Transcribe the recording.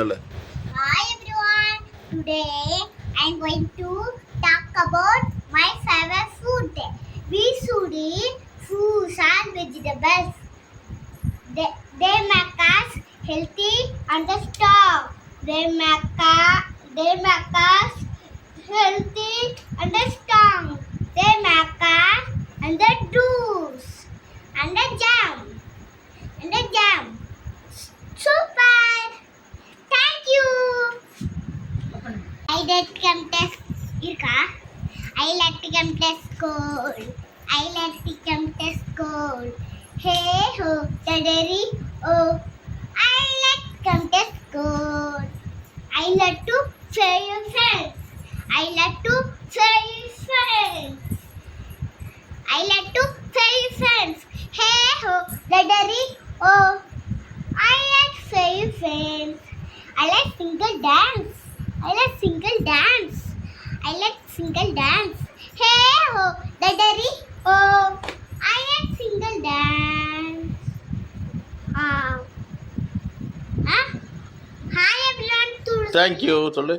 சொல்லு. Hi everyone. Today I'm going to talk about my favorite food. We should eat fruits and vegetables. They make us healthy and strong. They make us healthy and strong. They make us and the juice and the jam and the jam. Super. Thank you. I let come test irka. I let come test school. I let come test school. Hey ho, daddy oh. I let come test school. I let to say your friends. I let to say your friends. I let to say your friends. Hey ho, daddy oh. I like say your friends. I like single dance. I like single dance. I like single dance. Hey ho, daddy oh. I like single dance. Hi everyone. Thank you சொல்லு.